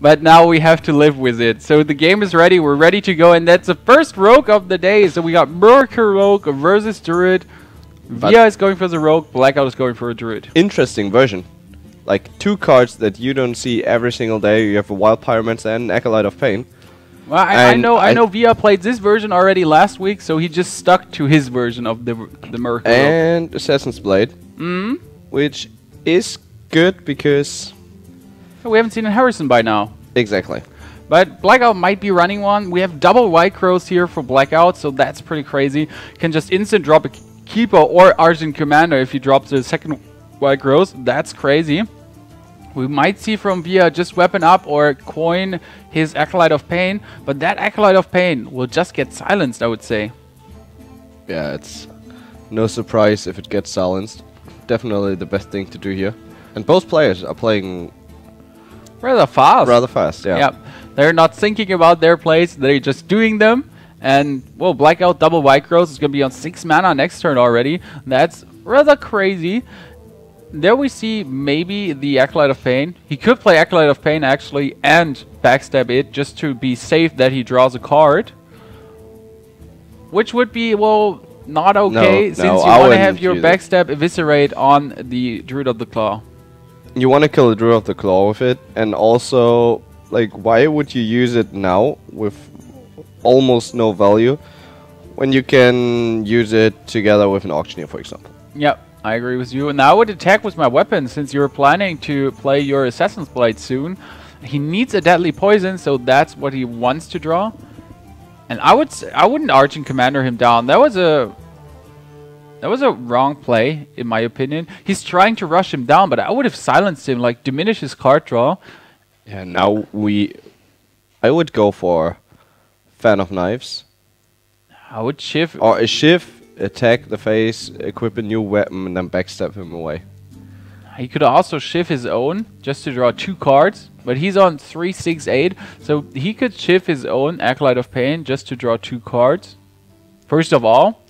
but now we have to live with it. So the game is ready. We're ready to go, and that's the first rogue of the day. So we got Merker Rogue versus Druid. Via is going for the Rogue. Blackout is going for a Druid. Interesting version. Like 2 cards that you don't see every single day. You have a Wild Pyromancer and Acolyte of Pain. Well, I know Via played this version already last week, so he just stuck to his version of the Merker Rogue. And Assassin's Blade. Which is good because... We haven't seen a Harrison by now. Exactly. But Blackout might be running one. We have double White Crows here for Blackout, so that's pretty crazy. Can just instant drop a Keeper or Argent Commander if he drops the second White Crows. That's crazy. We might see from Via just weapon up or coin his Acolyte of Pain, but that Acolyte of Pain will just get silenced, I would say. Yeah, it's no surprise if it gets silenced. Definitely the best thing to do here. And both players are playing rather fast. Rather fast, yeah. Yep. They're not thinking about their plays, they're just doing them. And, well, Blackout double White Crows is going to be on 6 mana next turn already. That's rather crazy. There we see maybe the Acolyte of Pain. He could play Acolyte of Pain actually and backstab it just to be safe that he draws a card. Which would be, well, not okay since you want to have your backstab eviscerate on the Druid of the Claw. You want to kill the Druid of the Claw with it, and also, like, why would you use it now with almost no value when you can use it together with an Auctioneer, for example? Yep. I agree with you. And now I would attack with my weapon since you're planning to play your Assassin's Blade soon. He needs a Deadly Poison, so that's what he wants to draw. And I wouldn't Argent Commander him down. That was a wrong play, in my opinion. He's trying to rush him down, but I would have silenced him, like diminish his card draw. Yeah, now I would go for Fan of Knives. I would shift. Or a shift. Attack the face, equip a new weapon, and then backstab him away. He could also shift his own just to draw 2 cards, but he's on 3, 6, 8, so he could shift his own Acolyte of Pain just to draw 2 cards. First of all,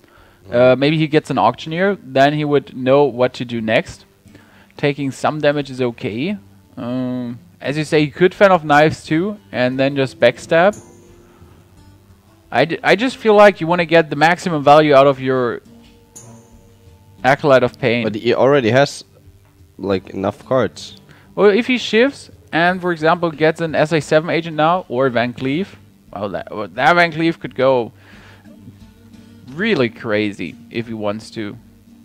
maybe he gets an Auctioneer, then he would know what to do next. Taking some damage is okay. As you say, he could Fan of Knives too, and then just backstab. I just feel like you want to get the maximum value out of your Acolyte of Pain. But he already has, like, enough cards. Well, if he shifts and, for example, gets an SA7 agent now, or Van Cleef, well, that Van Cleef could go really crazy if he wants to.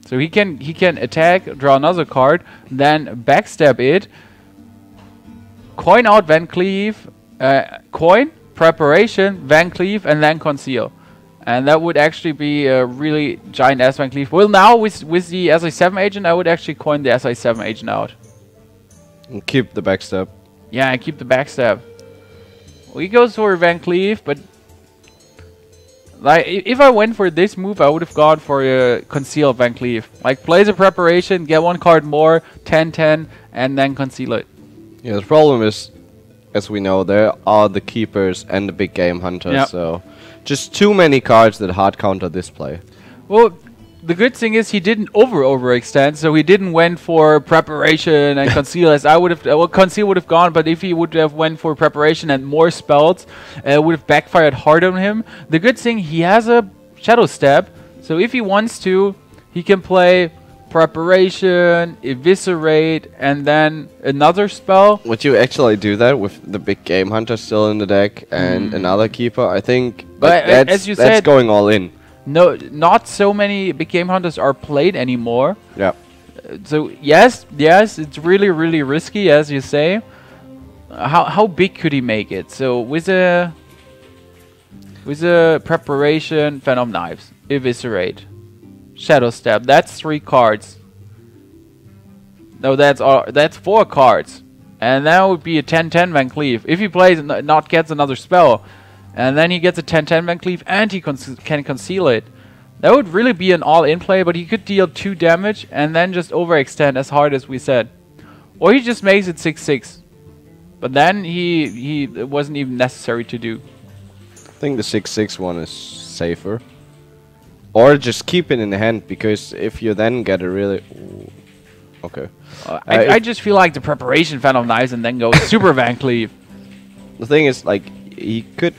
So he can attack, draw another card, then backstab it, coin out Van Cleef, coin, preparation, Van Cleef, and then conceal. And that would actually be a really giant ass Van Cleef. Well, now with the SA7 agent, I would actually coin the SA7 agent out. And keep the backstab. Yeah, and keep the backstab. Well, he goes for Van Cleef, but like if I went for this move, I would have gone for a conceal Van Cleef. Like plays a preparation, get 1 card more, 10-10, and then conceal it. Yeah, the problem is, as we know, there are the keepers and the big game hunters, so just too many cards that hard counter this play. Well, the good thing is he didn't overextend, so he didn't went for preparation and conceal as I would have. Well, conceal would have gone, but if he would have went for preparation and more spells, it would have backfired hard on him. The good thing, he has a Shadow Step, so if he wants to, he can play preparation, eviscerate, and then another spell. Would you actually do that with the big game hunter still in the deck and another keeper? I think that's going all in. No, not so many big game hunters are played anymore. Yeah. So yes, it's really risky, as you say. How big could he make it? So with a preparation, Fan of Knives, eviscerate, Shadow Step. That's 3 cards. No, that's 4 cards, and that would be a 10-10 Van Cleef. If he plays and not gets another spell, and then he gets a 10-10 Van Cleef, and he can conceal it. That would really be an all-in play, but he could deal 2 damage and then just overextend as hard as we said, or he just makes it 6-6. But then it wasn't even necessary to do. I think the 6-6 one is safer. Or just keep it in the hand, because if you then get a really... Ooh, okay. I just feel like the preparation Fan of Knives and then go Super Van Cleef. The thing is, like, he could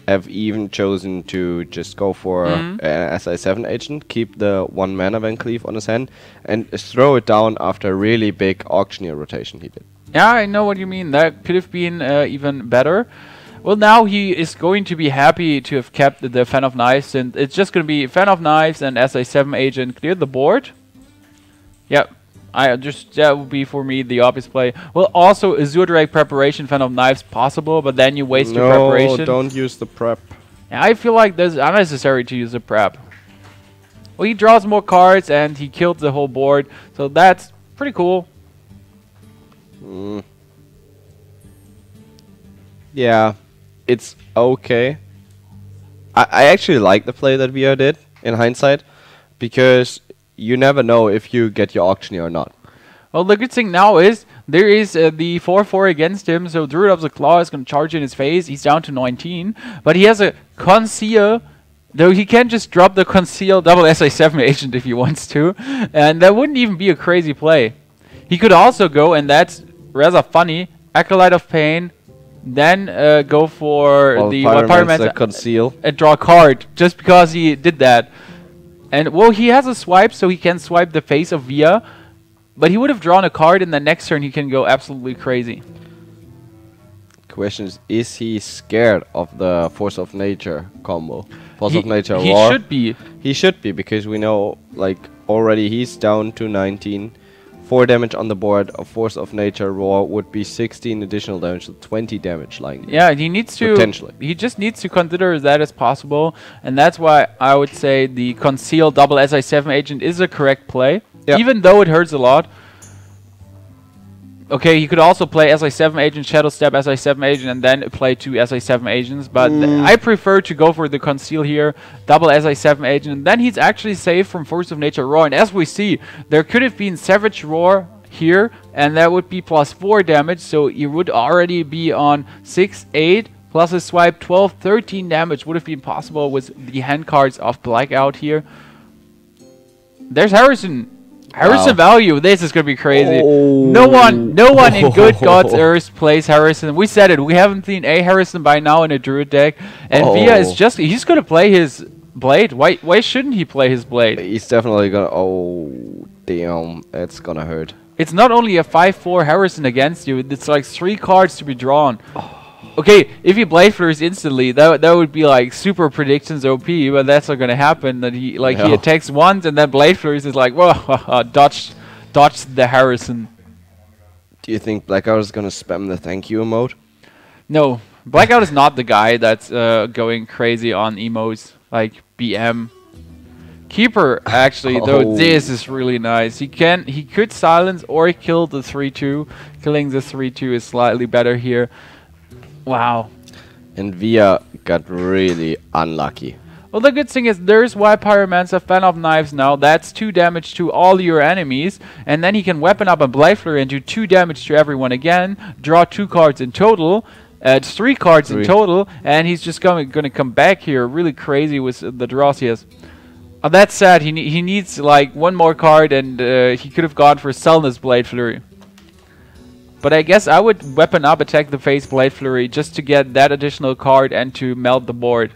have even chosen to just go for an SI7 agent, keep the 1 mana Van Cleave on his hand, and throw it down after a really big auctioneer rotation he did. Yeah, I know what you mean. That could have been even better. Well, now he is going to be happy to have kept the Fan of Knives, and it's just going to be Fan of Knives and SI7 agent clear the board. Yep. That would be for me the obvious play. Well, also Azure Direct Preparation, Fan of Knives possible, but then you waste your preparation. No, don't use the prep. Yeah, I feel like that's unnecessary to use the prep. Well, he draws more cards and he killed the whole board, so that's pretty cool. Yeah, it's okay. I actually like the play that Via did in hindsight, because you never know if you get your auctioneer or not. Well, the good thing now is there is the 4/4 against him, so Druid of the Claw is going to charge in his face. He's down to 19, but he has a Conceal, though he can just drop the Conceal double SI7 agent if he wants to, and that wouldn't even be a crazy play. He could also go, and that's rather funny, Acolyte of Pain, then go for the Pyromancer Conceal and draw a card, just because he did that. And, well, he has a swipe, so he can swipe the face of Via. But he would have drawn a card, and the next turn he can go absolutely crazy. Question is he scared of the Force of Nature combo? Force of Nature He Roar? should be. He should be, because we know, like, already he's down to 19. 4 damage on the board. A Force of Nature Roar would be 16 additional damage, so 20 damage lying there. Yeah, he needs to... Potentially. He just needs to consider that as possible. And that's why I would say the Conceal double SI7 agent is a correct play. Yep. Even though it hurts a lot. Okay, he could also play SI7 agent, Shadow Step, SI7 agent, and then play 2 SI7 agents. But I prefer to go for the Conceal here, double SI7 agent, and then he's actually safe from Force of Nature Roar. And as we see, there could have been Savage Roar here, and that would be +4 damage, so you would already be on 6, 8, plus a swipe, 12, 13 damage would have been possible with the hand cards of Blackout here. There's Harrison. Harrison value, this is gonna be crazy. Oh. No one in good God's earth plays Harrison. We said it. We haven't seen a Harrison by now in a Druid deck, and Via is he's gonna play his Blade. Why shouldn't he play his Blade? He's definitely gonna. Oh damn, it's gonna hurt. It's not only a 5/4 Harrison against you. It's like 3 cards to be drawn. Okay, if he Blade Flurries instantly, that would be like super predictions OP, but that's not gonna happen. That he he attacks once and then Blade Flurries is like, whoa, dodge the Harrison. Do you think Blackout is gonna spam the thank you emote? No, Blackout is not the guy that's going crazy on emotes like BM. Keeper actually though, this is really nice. He could silence or kill the 3/2. Killing the 3/2 is slightly better here. Wow. And Via got really unlucky. Well, the good thing is there's White Pyromancer, Fan of Knives now. That's 2 damage to all your enemies. And then he can weapon up a Blade Flurry and do 2 damage to everyone again. Draw 2 cards in total. It's 3 cards in total. And he's just gonna come back here really crazy with the draws he has. That said, he needs like 1 more card, and he could have gone for Selna's Blade Flurry. But I guess I would weapon up, attack the face Blade Flurry just to get that additional card and to melt the board.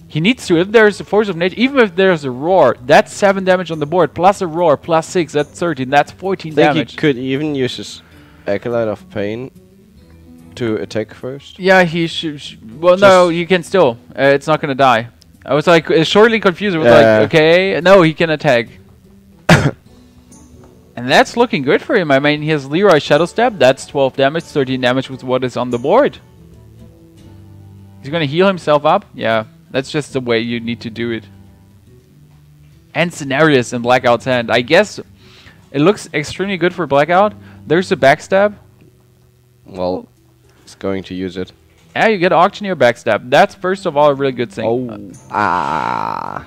He needs to, if there's a Force of Nature, even if there's a Roar, that's 7 damage on the board, plus a Roar, plus 6, that's 13, that's 14 damage. He could even use his Acolyte of Pain to attack first. Yeah, he should. Well, no, you can still. It's not gonna die. I was like shortly confused. I was like, okay, no, he can attack. And that's looking good for him. I mean, he has Leroy Shadow Step. That's 12 damage, 13 damage with what is on the board. He's going to heal himself up. Yeah, that's just the way you need to do it. And Scenarios in Blackout's hand. I guess it looks extremely good for Blackout. There's a backstab. Well, he's going to use it. Yeah, you get Auctioneer backstab. That's first of all a really good thing.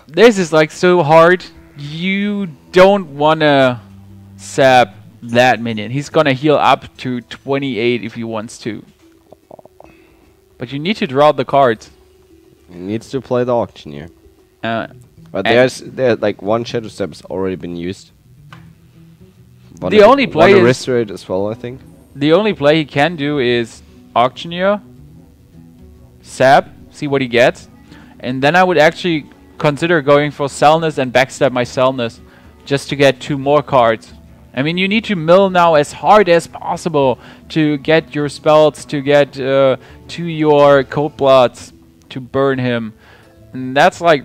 This is like so hard. You don't want to sap that minion. He's gonna heal up to 28 if he wants to. But you need to draw the cards. He needs to play the Auctioneer. But there's like 1 Shadow Step has already been used. The only play is as well, I think. The only play he can do is Auctioneer, sap, see what he gets, and then I would actually consider going for Cellness and backstab my Cellness just to get 2 more cards. I mean, you need to mill now as hard as possible to get your spells, to get to your Cold Bloods, to burn him. And that's like,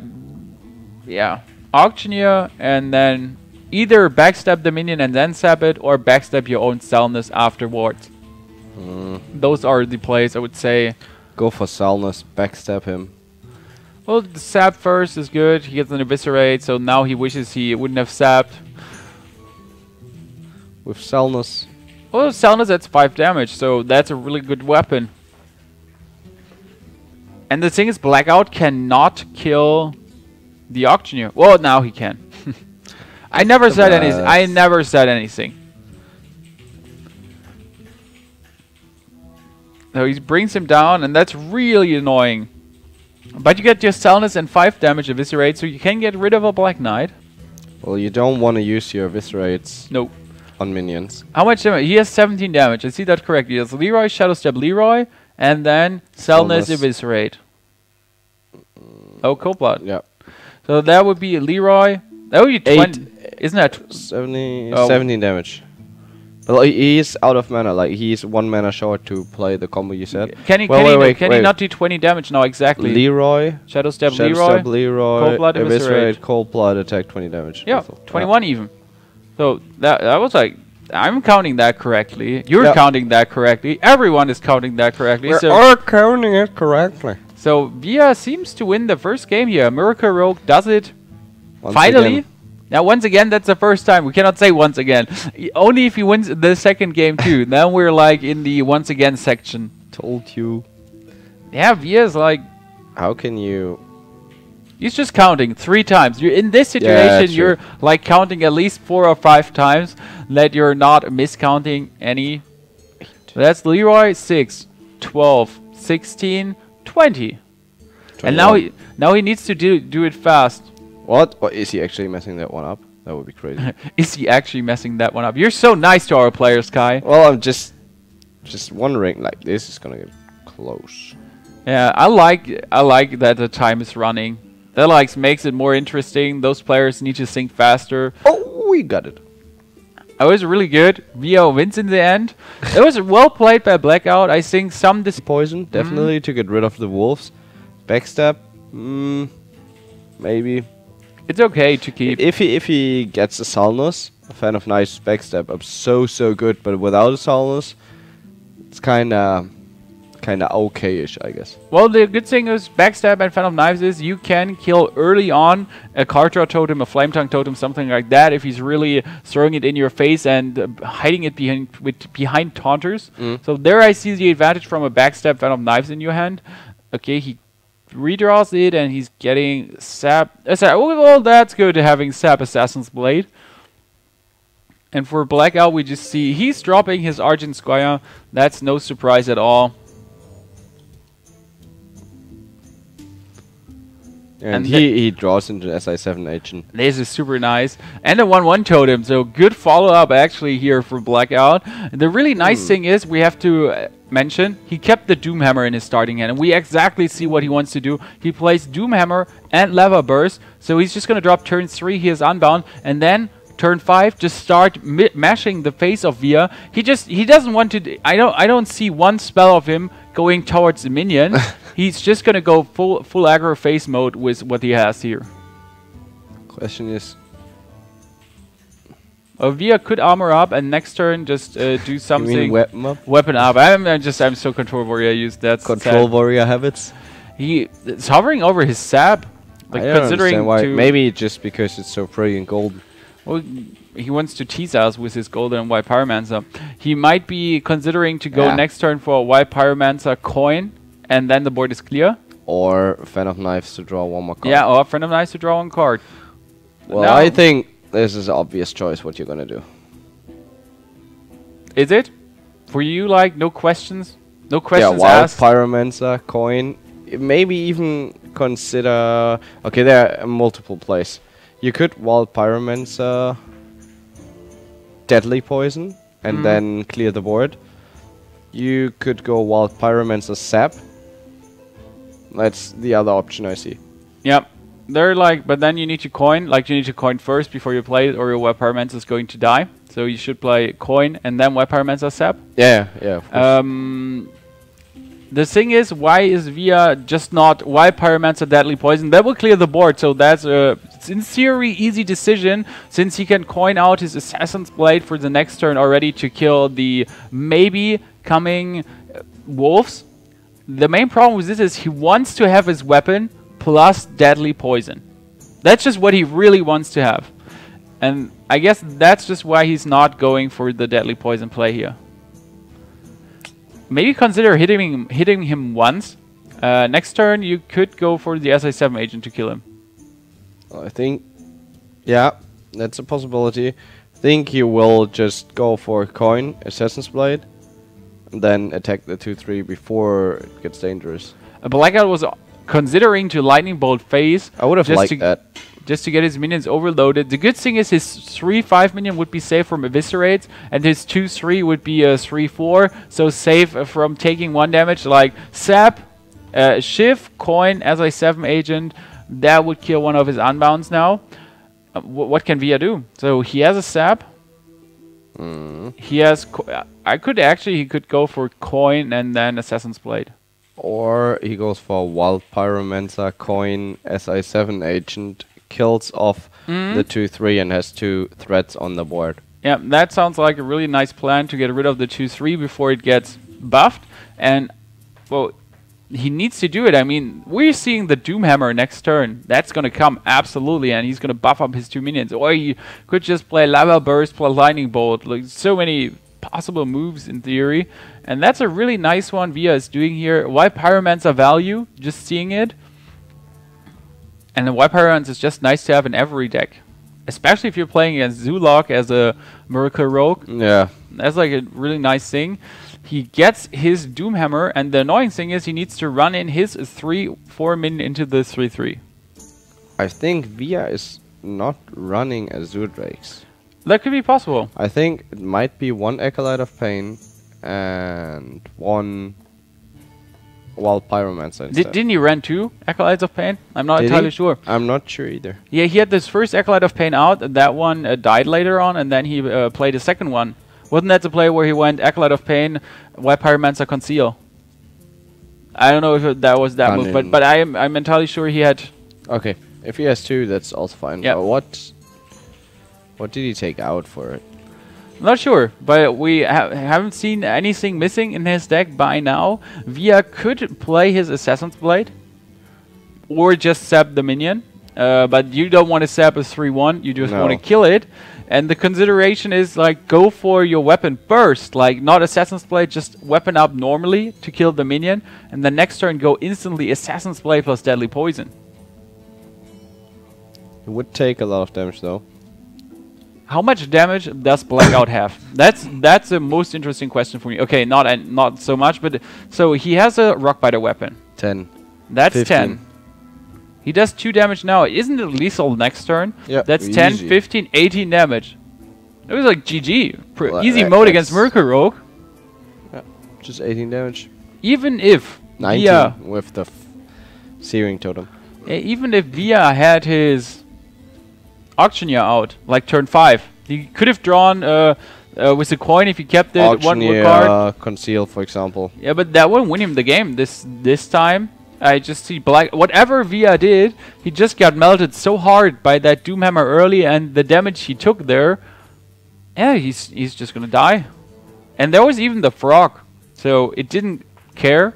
yeah, Auctioneer, and then either backstab the minion and then sap it, or backstab your own Cellness afterwards. Those are the plays I would say. Go for Cellness, backstab him. Well, the sap first is good. He gets an eviscerate, so now he wishes he wouldn't have sapped. With Cellness. Well, Cellness that's 5 damage, so that's a really good weapon. And the thing is, Blackout cannot kill the Auctioneer. Well, now he can. I never said anything. I never said anything. So he brings him down, and that's really annoying. But you get your Cellness and 5 damage eviscerate, so you can get rid of a Black Knight. Well, you don't want to use your eviscerates Nope. on minions. How much damage? He has 17 damage. I see that correctly. He has Leroy, Shadow Step Leroy, and then Cellness eviscerate. Oh, Cold Blood. Yeah. So that would be Leroy. That would be 20. Isn't that 17 damage. Well, he is out of mana. Like, he's 1 mana short to play the combo you said. Can he, can he not do 20 damage now exactly? Leroy. Shadow Step Leroy. Cold Blood eviscerate. Cold Blood attack 20 damage. Yeah, 21 even. So that was like, I'm counting that correctly. You're counting that correctly. Everyone is counting that correctly. We're all counting it correctly. So Via seems to win the first game here. Miracle Rogue does it finally. Again. Now, once again, that's the first time. We cannot say once again. Only if he wins the second game too. Then we're like in the once again section. Told you. Yeah, Via's like... How can you... He's just counting 3 times. You're in this situation, you're like counting at least 4 or 5 times that you're not miscounting any. So that's Leroy, 6, 12, 16, 20. 21. And now he needs to do it fast. What? Or is he actually messing that one up? That would be crazy. Is he actually messing that one up? You're so nice to our players, Kai. Well, I'm just wondering, like, this is gonna get close. Yeah, I like that the time is running. That makes it more interesting. Those players need to think faster. Oh, we got it. It was really good. Via wins in the end. It was well played by Blackout. I think some poison definitely to get rid of the wolves. Backstab, maybe. It's okay to keep. If he gets a Cellness, a Fan of Knives backstab up so good, but without a Cellness, it's kinda okay-ish, I guess. Well, the good thing is backstab and Fan of Knives is you can kill early on a Kartra totem, a Flame Tongue totem, something like that, if he's really throwing it in your face and hiding it behind taunters. So there I see the advantage from a backstab Fan of Knives in your hand. Okay, he redraws it and he's getting Sap. Well, that's good having Sap Assassin's Blade. And for Blackout, we just see he's dropping his Argent Squire. That's no surprise at all. And he draws into SI7 agent. This is super nice. And a 1/1 totem, so good follow-up actually here for Blackout. And the really nice thing is, we have to mention, he kept the Doomhammer in his starting hand. And we exactly see what he wants to do. He plays Doomhammer and Lava Burst. So he's just going to drop turn 3, he is Unbound. And then turn 5, just start mashing the face of Via. He doesn't want to... I don't see one spell of him going towards the minion. He's just gonna go full aggro face mode with what he has here. Question is, Via could armor up and next turn just do something. You mean weapon up? Weapon up. I'm so control warrior used that. Control warrior habits. It's hovering over his sap. Like I don't considering understand why. Maybe just because it's so pretty and golden. Well, he wants to tease us with his golden and white pyromancer. He might be considering to go next turn for a white pyromancer coin. And then the board is clear. Or Fan of Knives to draw 1 more card. Yeah, or Fan of Knives to draw 1 card. Well, I think this is an obvious choice what you're gonna do. Is it? For you, like, no questions? No questions asked? asked? Yeah, Wild Pyromancer, coin. Maybe even consider... Okay, there are multiple plays. You could Wild Pyromancer... Deadly Poison, and then clear the board. You could go Wild Pyromancer Sap. That's the other option I see. Yep. They're like, but then you need to coin. Like, you need to coin first before you play it, or your Web Pyromancer is going to die. So you should play coin and then Web Pyromancer sap. Yeah, yeah, of course. The thing is, why is Via just not Web Pyromancer Deadly Poison? That will clear the board, so that's a, in theory, easy decision, since he can coin out his Assassin's Blade for the next turn already to kill the maybe coming wolves. The main problem with this is he wants to have his weapon plus Deadly Poison. That's just what he really wants to have. And I guess that's just why he's not going for the Deadly Poison play here. Maybe consider hitting him once. Next turn you could go for the SI7 agent to kill him. I think, yeah, that's a possibility. I think he will just go for coin, Assassin's Blade, and then attack the 2-3 before it gets dangerous. Blackout was considering to Lightning Bolt phase. I would have liked that. Just to get his minions overloaded. The good thing is his 3-5 minion would be safe from eviscerates, and his 2-3 would be a 3-4, so safe from taking 1 damage. Like sap, shiv, coin, SI7 agent, that would kill one of his unbounds now. What can Via do? So he has a sap. He has. He could go for coin and then Assassin's Blade. Or he goes for Wild Pyromancer, coin, SI7 agent, kills off the 2-3 and has 2 threats on the board. Yeah, that sounds like a really nice plan to get rid of the 2-3 before it gets buffed. And, well, he needs to do it. I mean, we're seeing the Doomhammer next turn. That's going to come, absolutely, and he's going to buff up his 2 minions. Or you could just play Lava Burst plus Lightning Bolt. Like, so many possible moves in theory. And that's a really nice one Via is doing here. Why Pyromancer value, just seeing it. And the Why Pyromancer is just nice to have in every deck. Especially if you're playing against Zulok as a Miracle Rogue. Yeah. That's like a really nice thing. He gets his Doomhammer, and the annoying thing is he needs to run in his 3-4 minion into the 3-3. I think Via is not running Azure Drakes. That could be possible. I think it might be 1 Acolyte of Pain and 1 Wild Pyromancer instead. Didn't he run 2 Acolytes of Pain? I'm not entirely sure. I'm not sure either. Yeah, he had this first Acolyte of Pain out, and that one died later on, and then he played a second one. Wasn't that the play where he went Acolyte of Pain, White Pyromancer, Conceal? I don't know if that was that move, but I'm entirely sure he had... Okay, if he has 2, that's also fine. Yeah. What did he take out for it? Not sure, but we haven't seen anything missing in his deck by now. Via could play his Assassin's Blade, or just sap the minion, but you don't want to sap a 3-1, you just want to kill it. And the consideration is like, go for your weapon burst, like not Assassin's Blade, just weapon up normally to kill the minion, and the next turn go instantly Assassin's Blade plus Deadly Poison. It would take a lot of damage though. How much damage does Blackout have? That's the most interesting question for me. Okay, not so much, but so he has a Rockbiter weapon. 10. That's 15. 10. He does 2 damage now. Isn't it lethal next turn? Yeah. That's easy. 10, 15, 18 damage. It was like GG. Well, easy mode against Miracle Rogue. Yeah, just 18 damage. Even if 19 Via with the Searing Totem. Even if Via had his Auctioneer out, like turn 5, he could have drawn with the coin if he kept it one more card. Conceal, for example. Yeah, but that wouldn't win him the game this time. I just see whatever Via did, he just got melted so hard by that Doomhammer early, and the damage he took there. Yeah, he's just gonna die. And there was even the frog, so it didn't care.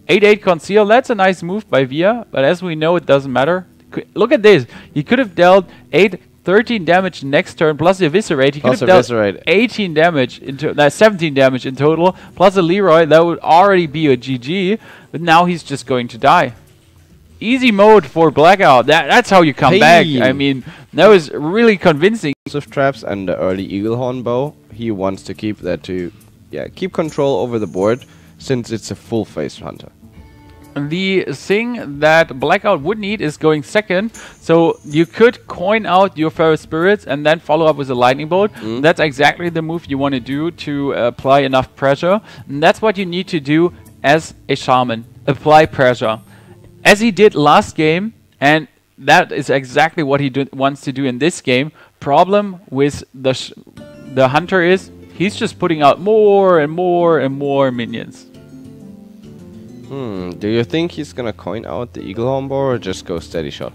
8-8 Conceal, that's a nice move by Via, but as we know, it doesn't matter. Look at this. He could have dealt 13 damage next turn plus Eviscerate. He could have dealt 18 damage into 17 damage in total plus a Leroy. That would already be a GG. But now he's just going to die. Easy mode for Blackout. That's how you come back. I mean, that was really convincing. Traps and the early Eaglehorn bow. He wants to keep that to keep control over the board since it's a full face hunter. The thing that Blackout would need is going second, so you could coin out your Ferrous Spirits and then follow up with a Lightning Bolt. That's exactly the move you want to do to apply enough pressure. And that's what you need to do as a shaman. Apply pressure. As he did last game, and that is exactly what he wants to do in this game. Problem with the hunter is he's just putting out more and more and more minions. Do you think he's gonna coin out the Eagle Horn Bow or just go steady shot?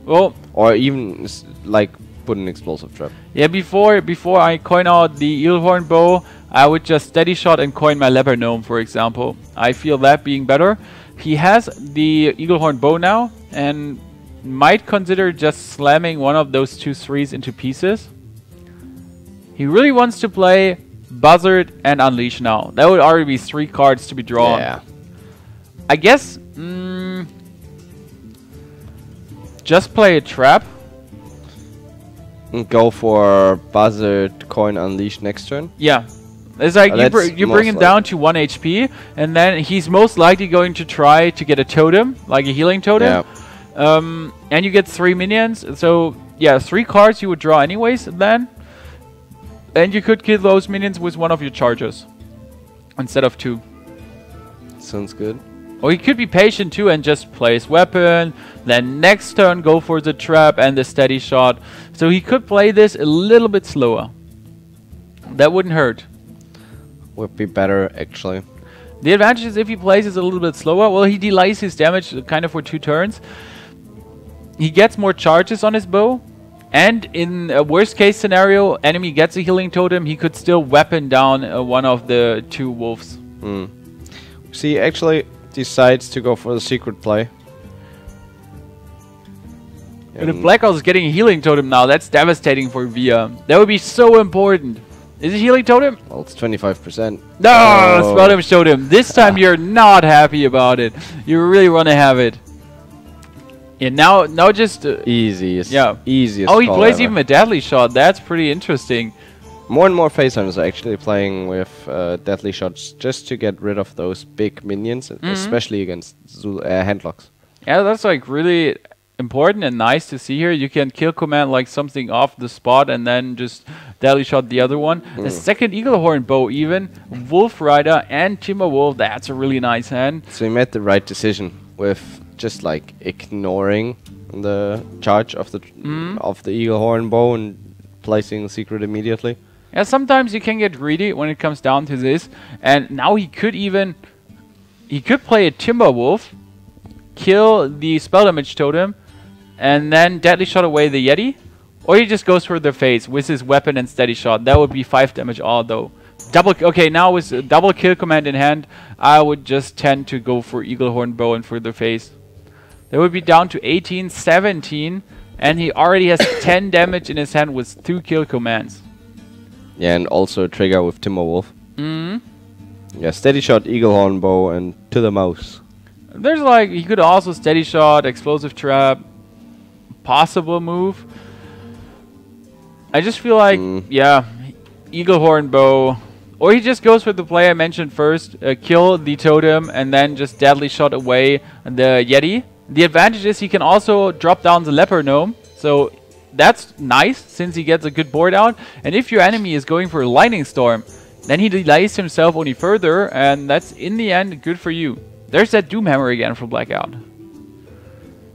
Well, or even like put an explosive trap. Yeah, before I coin out the Eagle Horn Bow, I would just steady shot and coin my Leopard Gnome, for example. I feel that being better. He has the Eagle Horn Bow now and might consider just slamming one of those 2/3s into pieces. He really wants to play Buzzard and Unleash now. That would already be 3 cards to be drawn. Yeah. I guess just play a trap. And go for Buzzard, coin, Unleash next turn? Yeah. It's like you bring him down to 1 HP, and then he's most likely going to try to get a totem, like a healing totem. Yeah. And you get 3 minions. So, yeah, 3 cards you would draw anyways then. And you could kill those minions with one of your charges instead of 2. Sounds good. Or he could be patient too and just place weapon, then next turn go for the trap and the steady shot. So he could play this a little bit slower. That wouldn't hurt. Would be better, actually. The advantage is if he plays this a little bit slower, well, he delays his damage kind of for 2 turns. He gets more charges on his bow. And in a worst case scenario, enemy gets a healing totem, he could still weapon down one of the 2 wolves. See, actually decides to go for the secret play. And if Blackout is getting a healing totem now, that's devastating for Via. That would be so important. Is it healing totem? Well, it's 25%. No, Spell Damage Totem. This time you're not happy about it. You really want to have it. Yeah, now just... easiest. Yeah. Easiest. Oh, he plays even a Deadly Shot. That's pretty interesting. More and more face hunters are actually playing with Deadly Shots just to get rid of those big minions, especially against handlocks. Yeah, that's like really important and nice to see here. You can kill command like something off the spot and then just Deadly Shot the other one. The second Eagle Horn Bow even, Wolf Rider and Timberwolf, that's a really nice hand. So he made the right decision with just like ignoring the charge of the Eagle Horn Bow and placing the secret immediately. Yeah, sometimes you can get greedy when it comes down to this. And now he could play a Timberwolf, kill the Spell Damage Totem, and then Deadly Shot away the Yeti. Or he just goes for the face with his weapon and steady shot. That would be 5 damage all though. Okay, now with double kill command in hand, I would just tend to go for Eagle Horn Bow and for the face. That would be down to 18, 17, and he already has 10 damage in his hand with 2 kill commands. Yeah, and also a trigger with Timberwolf. Yeah, steady shot, Eagle Horn Bow, and to the mouse. There's like, he could also steady shot, explosive trap, possible move. I just feel like, yeah, Eagle Horn Bow. Or he just goes for the play I mentioned first, kill the totem, and then just Deadly Shot away the Yeti. The advantage is he can also drop down the Leopard Gnome. So that's nice, since he gets a good board out. And if your enemy is going for a Lightning Storm, then he delays himself only further, and that's in the end good for you. There's that Doomhammer again for Blackout.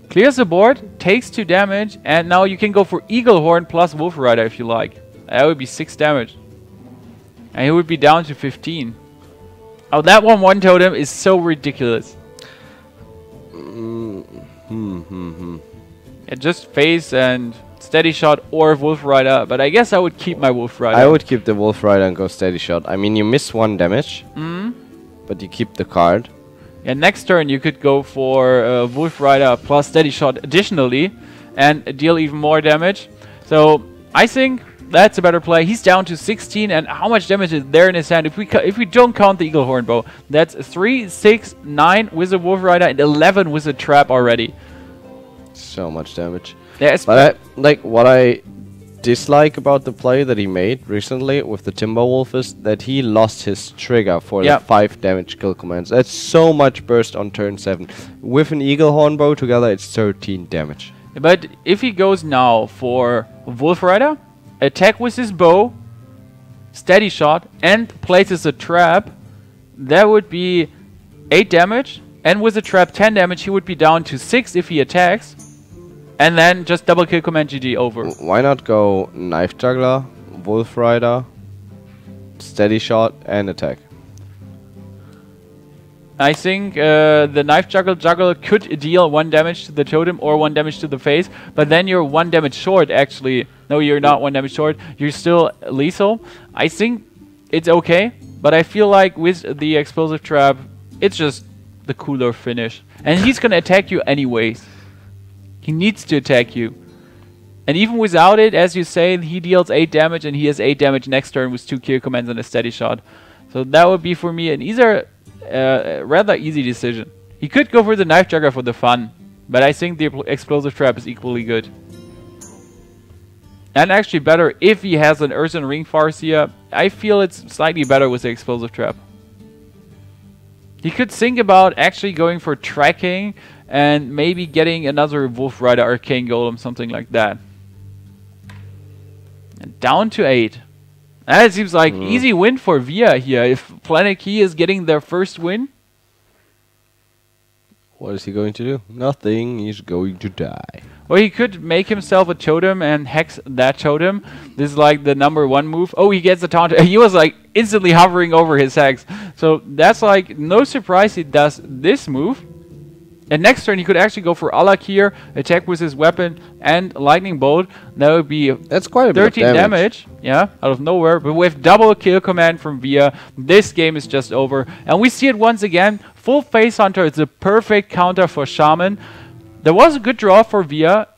Clears the board, takes 2 damage, and now you can go for Eagle Horn plus Wolf Rider if you like. That would be 6 damage. And he would be down to 15. Oh, that 1/1 totem is so ridiculous. Yeah, just face and steady shot or Wolf Rider, but I guess I would keep my Wolf Rider. I would keep the Wolf Rider and go steady shot. I mean, you miss 1 damage, but you keep the card. Yeah, next turn you could go for Wolf Rider plus steady shot additionally and deal even more damage. So I think that's a better play. He's down to 16, and how much damage is there in his hand? If we don't count the Eagle Horn Bow, that's 3, 6, 9 with a Wolf Rider and 11 with a trap already. So much damage. Yeah, but what I dislike about the play that he made recently with the Timberwolf is that he lost his trigger for the 5 damage kill commands. That's so much burst on turn 7. With an Eagle Horn Bow together, it's 13 damage. But if he goes now for Wolf Rider, attack with his bow, steady shot, and places a trap, that would be 8 damage, and with a trap 10 damage, he would be down to 6 if he attacks, and then just double kill command GG over. Why not go Knife Juggler, Wolf Rider, Steady Shot, and attack? I think the Knife Juggler could deal 1 damage to the totem or 1 damage to the face, but then you're 1 damage short actually. No, you're not 1 damage short. You're still lethal. I think it's okay, but I feel like with the Explosive Trap, it's just the cooler finish. And he's gonna attack you anyways. He needs to attack you. And even without it, as you say, he deals 8 damage and he has 8 damage next turn with 2 kill commands and a steady shot. So that would be for me an rather easy decision. He could go for the Knife Juggler for the fun, but I think the Explosive Trap is equally good. And actually better if he has an Earthen Ring Farseer. I feel it's slightly better with the Explosive Trap. He could think about actually going for tracking and maybe getting another Wolf Rider Arcane Golem, something like that. And down to 8. That seems like easy win for Via here. If Planet Key is getting their first win. What is he going to do? Nothing. He's going to die. Or he could make himself a totem and hex that totem. This is like the #1 move. Oh, he gets a taunt. He was like instantly hovering over his hex. So that's like no surprise he does this move. And next turn he could actually go for Alak here, attack with his weapon and Lightning Bolt. That would be that's quite a 13 bit of damage. Yeah, out of nowhere. But with double kill command from Via, this game is just over. And we see it once again. Full Face Hunter is the perfect counter for Shaman. There was a good draw for Via.